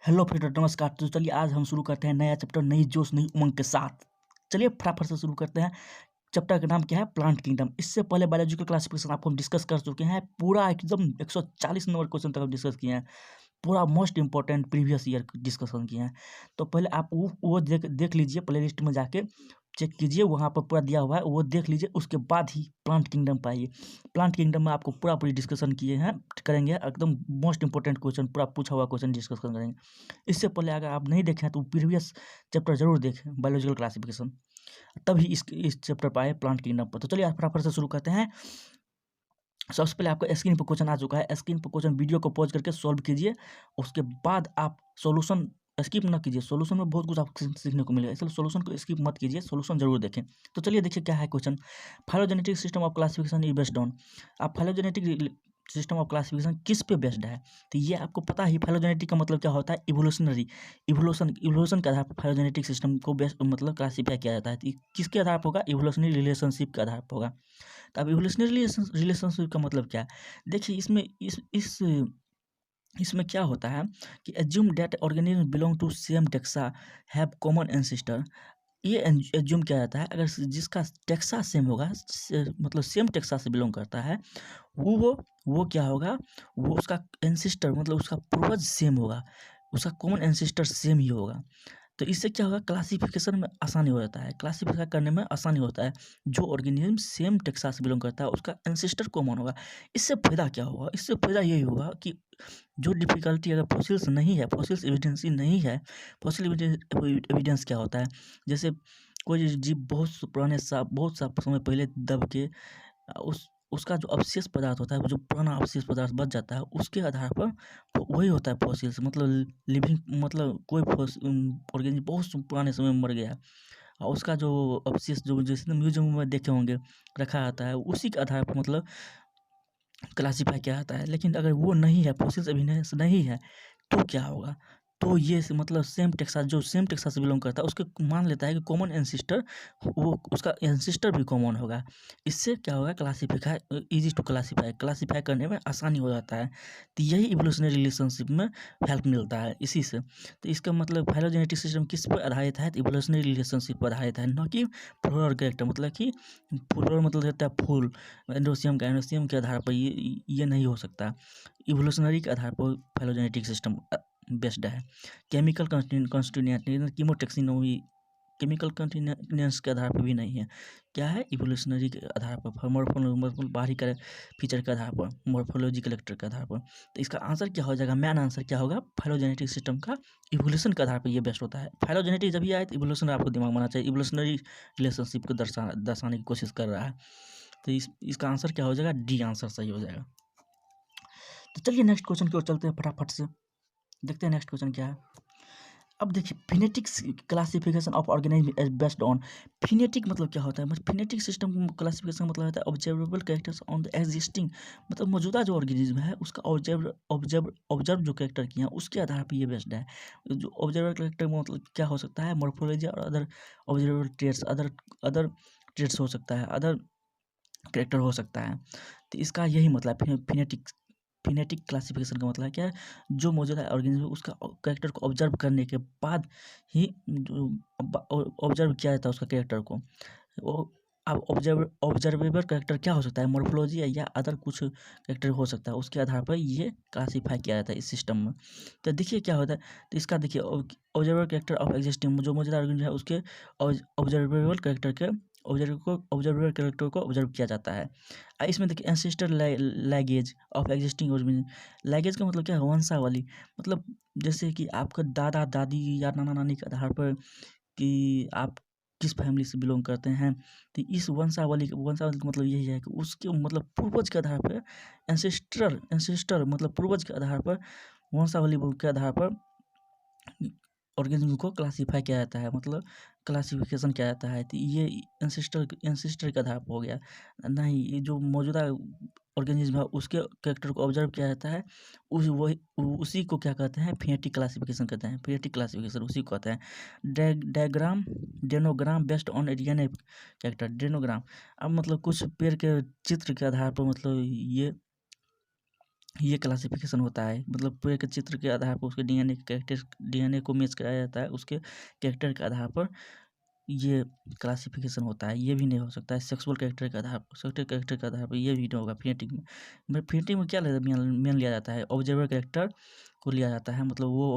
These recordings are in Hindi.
हेलो फ्रेंड, नमस्कार। तो चलिए आज हम शुरू करते हैं नया चैप्टर नई जोश नई उमंग के साथ। चलिए फटाफट से शुरू करते हैं। चैप्टर का नाम क्या है? Plant kingdom. इससे पहले बायोलॉजिकल क्लासिफिकेशन आपको हम डिस्कस कर चुके हैं, पूरा एकदम 140 नंबर क्वेश्चन तक हम डिस्कस किए हैं। पूरा most important previous year discussion किए हैं। तो पहले आप वो देख लीजिए, प्ले लिस्ट में जाके चेक कीजिए, वहाँ पर पूरा दिया हुआ है, वो देख लीजिए। उसके बाद ही प्लांट किंगडम पे आइए। प्लांट किंगडम में आपको पूरी डिस्कशन किए हैं, करेंगे एकदम मोस्ट इंपॉर्टेंट क्वेश्चन, पूरा पूछा हुआ क्वेश्चन डिस्कशन करेंगे। इससे पहले अगर आप नहीं देखें तो प्रीवियस चैप्टर जरूर देखें, बायोलॉजिकल क्लासिफिकेशन, तभी इस चैप्टर पर आए प्लांट किंगडम पर। तो चलिए आप फटाफट से शुरू करते हैं। सबसे पहले आपको स्क्रीन पर क्वेश्चन आ चुका है। स्क्रीन पर क्वेश्चन वीडियो को पॉज करके सॉल्व कीजिए। उसके बाद आप सॉल्यूशन स्किप ना कीजिए। सॉल्यूशन में बहुत कुछ आपको सीखने को मिलेगा, इसलिए सॉल्यूशन को स्किप मत कीजिए, सॉल्यूशन जरूर देखें। तो चलिए देखिए क्या है question. Phylogenetic system of classification is based on. आप फाइलोजेनेटिक सिस्टम ऑफ क्लासिफिकेशन किस पे बेस्ड है? तो ये आपको पता ही, फाइलोजेनेटिक का मतलब क्या होता है? इवोल्यूशनरी। इवोल्यूशन के आधार पर फाइलोजेनेटिक सिस्टम को बेस्ट मतलब क्लासीफाई किया जाता है। तो किसके आधार पर होगा? इवोल्यूशनरी रिलेशनशिप के आधार पर होगा। तो अब इवोल्यूशनरी रिलेशनशिप का मतलब क्या है? देखिए इसमें क्या होता है कि assume that organism belong to same taxa, have common ancestor. ये एज्यूम किया जाता है अगर जिसका टेक्सा सेम होगा, मतलब सेम टेक्सा से बिलोंग करता है, वो क्या होगा? वो उसका एंसेस्टर मतलब उसका पूर्वज सेम होगा, उसका कॉमन एंसेस्टर सेम ही होगा। तो इससे क्या होगा? क्लासिफिकेशन में आसानी हो जाता है, क्लासिफाई करने में आसानी होता है। जो ऑर्गेनिज्म सेम टेक्सा से बिलोंग करता है उसका एंसेस्टर कॉमन होगा। इससे फायदा क्या होगा? इससे फायदा यही होगा कि जो डिफिकल्टी अगर फॉसिल्स नहीं है, फॉसिल्स एविडेंस ही नहीं है। फॉसिल एविडेंस क्या होता है? जैसे कोई जीव बहुत सा समय पहले दब के उसका जो अवशेष पदार्थ होता है, वो जो पुराना अवशेष पदार्थ बच जाता है, उसके आधार पर वही होता है फॉसिल्स। मतलब लिविंग, मतलब कोई ऑर्गेनिज्म बहुत पुराने समय में मर गया और उसका जो अवशेष जो जैसे म्यूजियम में देखे होंगे रखा आता है, उसी के आधार पर मतलब क्लासिफाई किया जाता है। लेकिन अगर वो नहीं है, फॉसिल्स एविडेंस नहीं है, तो क्या होगा? तो ये मतलब सेम टेक्सास से बिलोंग करता है, उसके मान लेता है कि कॉमन एंसिस्टर, वो उसका एंसिस्टर भी कॉमन होगा। इससे क्या होगा? क्लासिफाई इजी टू क्लासिफाई करने में आसानी हो जाता है। तो यही इवोल्यूशनरी रिलेशनशिप में हेल्प मिलता है इसी से। तो इसका मतलब फाइलोजेनेटिक सिस्टम किस पर आधारित है? तो इवोल्यूशनरी रिलेशनशिप पर आधारित है, न कि फ्लोरल कैरेक्टर। मतलब कि फ्लोरल मतलब रहता है फूल, एंडोसियम के आधार पर ये नहीं हो सकता। इवोल्यूशनरी के आधार पर फाइलोजेनेटिक सिस्टम बेस्ड है। केमिकल कंस्टिट्यूएंट कीमोटेक्सिनोमी केमिकल कंटिन्यूंस के आधार पर भी नहीं है। क्या है? इवोल्यूशनरी के आधार पर, मॉर्फोलॉजी बाहरी का फीचर के आधार पर, मॉर्फोलॉजी कलेक्टर के आधार पर। तो इसका आंसर क्या हो जाएगा? मेन आंसर क्या होगा? फाइलोजेनेटिक सिस्टम का इवोल्यूशन के आधार पर ये बेस्ट होता है। फाइलोजेनेटिक जब भी आए तो इवोल्यूशन आपको दिमाग में आना चाहिए। इवोल्यूशनरी रिलेशनशिप को दर्शाने की कोशिश कर रहा है। तो इसका आंसर क्या हो जाएगा? डी आंसर सही हो जाएगा। तो चलिए नेक्स्ट क्वेश्चन की ओर चलते हैं फटाफट से, देखते हैं नेक्स्ट क्वेश्चन क्या है। अब देखिए, phenetics classification of organism is based on. Phenetic मतलब क्या होता है? मतलब फिनेटिक सिस्टम क्लासिफिकेशन मतलब होता है observable characters on the existing, मतलब मौजूदा जो ऑर्गेनिज्म है उसका ऑब्जर्व जो कैरेक्टर किए हैं उसके आधार पर ये बेस्ड है। जो ऑब्जर्वर कैरेक्टर मतलब क्या हो सकता है? मॉर्फोलॉजी और other observable traits, other traits हो सकता है, अदर कैरेक्टर हो सकता है। तो इसका यही मतलब है फिनेटिक क्लासिफिकेशन का मतलब क्या है? जो मौजूदा ऑर्गेनिज्म उसका कैरेक्टर को ऑब्जर्व करने के बाद ही ऑब्जर्व किया जाता है उसका कैरेक्टर को। वो अब ऑब्जर्वेबल कैरेक्टर क्या हो सकता है? मॉर्फोलॉजी या अदर कुछ कैरेक्टर हो सकता है, उसके आधार पर ये क्लासीफाई किया जाता है इस सिस्टम में। तो देखिए क्या होता है। तो इसका देखिए, ऑब्जर्वेबल कैरेक्टर ऑफ एग्जिस्टिंग, जो मौजूदा ऑर्गेनिज्म है उसके ऑब्जर्वेबल कैरेक्टर को ऑब्जर्व किया जाता है। इसमें देखिए ancestor luggage of existing organism. Luggage का मतलब क्या है? वंशावली। मतलब जैसे कि आपका दादा दादी या नाना नानी के आधार पर कि आप किस फैमिली से बिलोंग करते हैं। तो इस वंशावली का मतलब यही है कि उसके मतलब पूर्वज के आधार पर, एंसेस्टर मतलब पूर्वज के आधार पर, वंशावली के आधार पर ऑर्गेनिज्म को क्लासीफाई किया जाता है, मतलब क्लासिफिकेशन किया जाता है। तो ये एंसेस्टर के आधार पर हो गया। नहीं, ये जो मौजूदा ऑर्गेनिज्म है उसके कैरेक्टर को ऑब्जर्व किया जाता है, उसी को क्या कहते हैं? फिनेटिक क्लासिफिकेशन कहते हैं। फिनेटिक क्लासिफिकेशन उसी को कहते हैं। डेनोग्राम बेस्ड ऑन डीएनए कैरेक्टर। डेनोग्राम अब मतलब कुछ पेड़ के चित्र के आधार पर मतलब ये ये क्लासिफिकेशन होता है, मतलब पूरे के चित्र के आधार पर उसके डीएनए कैरेक्टर डीएनए को मैच कराया जाता है उसके कैरेक्टर के आधार पर, ये क्लासिफिकेशन होता है। ये भी नहीं हो सकता है सेक्सुअल कैरेक्टर के आधार पर, सेक्सुअल कैरेक्टर के आधार पर ये भी नहीं होगा फेनेटिक में। फेनेटिक में क्या मेन लिया जाता है, ऑब्जर्वर कैरेक्टर को लिया जाता है, मतलब वो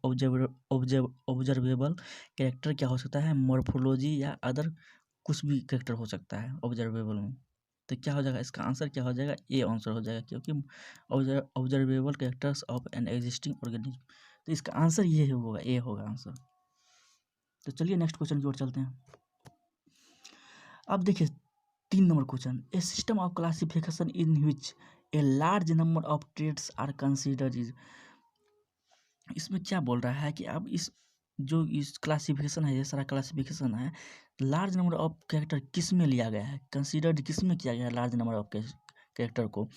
ऑब्जर्वेबल कैरेक्टर क्या हो सकता है, मॉर्फोलॉजी या अदर कुछ भी कैरेक्टर हो सकता है ऑब्जर्वेबल में। तो क्या हो जाएगा, इसका आंसर क्या हो जाएगा, ए आंसर हो जाएगा, क्योंकि observable characters of an existing organism. तो इसका आंसर ये होगा, ए होगा आंसर। तो चलिए नेक्स्ट क्वेश्चन की ओर चलते हैं। अब देखिए 3 number question, a system of classification in which a large number of traits are considered is. इसमें क्या बोल रहा है कि अब इस क्लासिफिकेशन है, ये सारा क्लासिफिकेशन है, लार्ज नंबर ऑफ कैरेक्टर किस में लिया गया है, कंसीडर्ड किस में किया गया है लार्ज नंबर ऑफ कैरेक्टर को।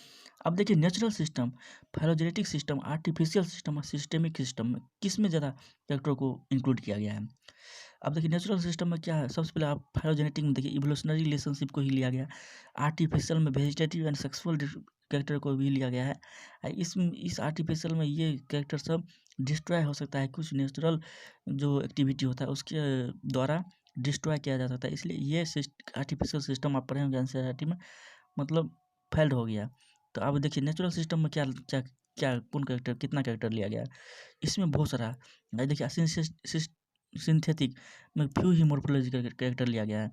अब देखिए natural system, phylogenetic system, artificial system और सिस्टेमिक सिस्टम में किस में ज़्यादा कैरेक्टर को इंक्लूड किया गया है। अब देखिए नेचुरल सिस्टम में क्या है, सबसे पहले आप फाइलोजेनेटिक में देखिए इवोल्यूशनरी रिलेशनशिप को ही लिया गया, आर्टिफिशियल में वेजिटेटिव एंड सेक्सुअल कैरेक्टर को भी लिया गया है। इस आर्टिफिशियल में ये कैरेक्टर सब डिस्ट्रॉय हो सकता है, कुछ नेचुरल जो एक्टिविटी होता है उसके द्वारा डिस्ट्रॉय किया जा सकता है, इसलिए ये आर्टिफिशियल सिस्टम आप पढ़े होंगे एनसीईआरटी में, मतलब फेल्ड हो गया। तो अब देखिए नेचुरल सिस्टम में क्या क्या क्या कौन कैरेक्टर कितना कैरेक्टर लिया गया है, इसमें बहुत सारा देखिए सिंथेटिक में फ्यू ही मोर्फोलॉजी का कैरेक्टर लिया गया है,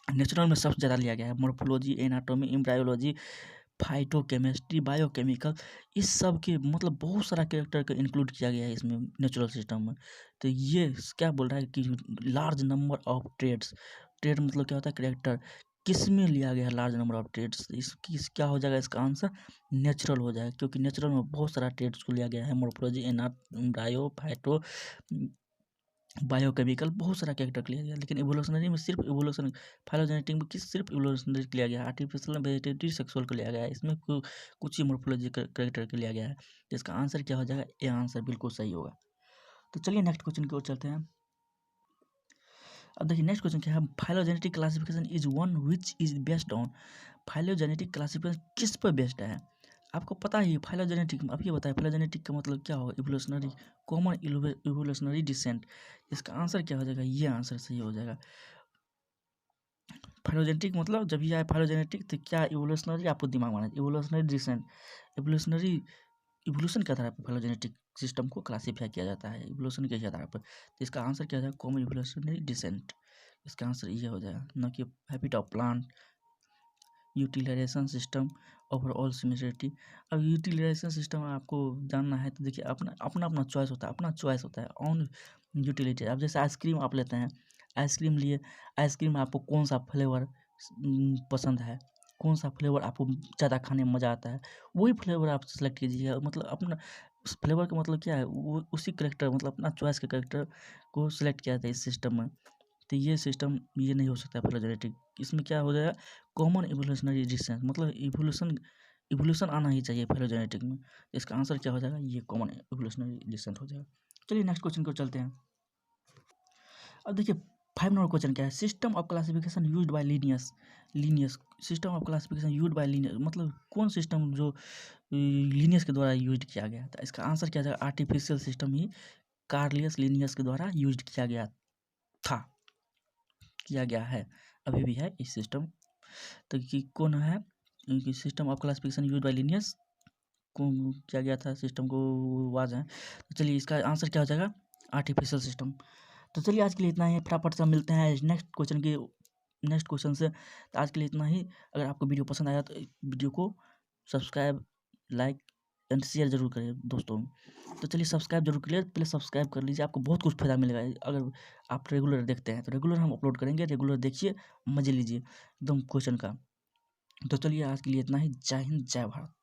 नेचुरल में सबसे ज़्यादा लिया गया है, morphology, anatomy, embryology, phytochemistry, biochemical, इस सब के मतलब बहुत सारा कैरेक्टर को इंक्लूड किया गया है इसमें नेचुरल सिस्टम में। तो ये क्या बोल रहा है कि large number of traits, trait मतलब क्या होता है कैरेक्टर, किस में लिया गया है लार्ज नंबर ऑफ ट्रेड्स, क्या हो जाएगा इसका आंसर, नेचुरल हो जाएगा, क्योंकि नेचुरल में बहुत सारा ट्रेड्स को लिया गया है, मोर्फोलॉजी, एम्ब्रायो, फाइटो, बायोकेमिकल, बहुत सारा कैरेक्टर लिया गया, लेकिन इवोल्यूशनरी में सिर्फ इवोल्यूशन, फाइलोजेनेटिक में सिर्फ इवोल्यूशनरी लिया गया, आर्टिफिशियल में वेजिटेटिव सेक्सुअल को लिया गया है, इसमें कुछ ही मोर्फोलॉजी कैरेक्टर के लिया गया है। तो इसका आंसर क्या हो जाएगा, ये आंसर बिल्कुल सही होगा। तो चलिए नेक्स्ट क्वेश्चन की ओर चलते हैं। अब देखिए नेक्स्ट क्वेश्चन क्या है, phylogenetic classification is one which is based on, phylogenetic classification किस पर बेस्ड है। आपको पता ही फाइलोजेनेटिक, अब ये बताए फाइलोजेनेटिक का मतलब क्या होगा, इवोल्यूशनरी, कॉमन इवोल्यूशनरी डिसेंट। इसका आंसर क्या हो जाएगा, ये आंसर सही हो जाएगा। फाइलोजेनेटिक मतलब जब ये आए फाइलोजेनेटिक तो क्या इवोल्यूशनरी, आपको दिमाग माना इवोल्यूशनरी डिसेंट, इवोल्यूशनरी इवोल्यूशन के आधार पर फाइलोजेनेटिक सिस्टम को क्लासीफाई किया जाता है, इवोल्यूशन के आधार पर। तो इसका आंसर क्या हो जाएगा, कॉमन इवोल्यूशनरी डिसेंट। इसका आंसर ये हो जाएगा, न कि habit of plant, utilization system, overall similarity. अब यूटिलाइजेशन सिस्टम आपको जानना है तो देखिए अपना अपना अपना चॉइस होता है, अपना चॉइस होता है ऑन यूटिलिटी। अब जैसे आइसक्रीम आप लेते हैं, आइसक्रीम लिए, आइसक्रीम में आपको कौन सा फ्लेवर पसंद है, कौन सा फ्लेवर आपको ज़्यादा खाने में मज़ा आता है, वही फ्लेवर आप सेलेक्ट कीजिए, मतलब अपना उस फ्लेवर का मतलब क्या है, वो उसी करेक्टर मतलब अपना चॉइस के करेक्टर को सिलेक्ट किया जाता है इस सिस्टम में। तो ये सिस्टम ये नहीं हो सकता फाइलोजेनेटिक, इसमें क्या हो जाएगा, कॉमन इवोल्यूशनरी डिसेंस, मतलब इवोल्यूशन आना ही चाहिए फाइलोजेनेटिक में। इसका आंसर क्या हो जाएगा, ये कॉमन इवोल्यूशनरी डिसेंट हो जाएगा। चलिए नेक्स्ट क्वेश्चन को चलते हैं। अब देखिए 5 नंबर क्वेश्चन क्या है, system of classification used by Linnaeus, system of classification used by Linnaeus मतलब कौन सिस्टम जो लीनियस के द्वारा यूज किया गया था। इसका आंसर क्या जाएगा, आर्टिफिशियल सिस्टम ही कार्लियस लीनियस के द्वारा यूज किया गया था, किया गया है, अभी भी है इस सिस्टम। तो कि कौन है, system of classification used by Linnaeus को किया गया था, सिस्टम को वाज है। तो चलिए इसका आंसर क्या हो जाएगा, आर्टिफिशियल सिस्टम। तो चलिए आज के लिए इतना ही, फटाफट से मिलते हैं नेक्स्ट क्वेश्चन से। तो आज के लिए इतना ही, अगर आपको वीडियो पसंद आया तो वीडियो को सब्सक्राइब, लाइक एंड शेयर जरूर करें दोस्तों। तो चलिए सब्सक्राइब जरूर करिए, पहले सब्सक्राइब कर लीजिए, आपको बहुत कुछ फायदा मिलेगा अगर आप रेगुलर देखते हैं। तो रेगुलर हम अपलोड करेंगे, रेगुलर देखिए, मजे लीजिए एकदम क्वेश्चन का। तो चलिए आज के लिए इतना ही, जय हिंद जय भारत।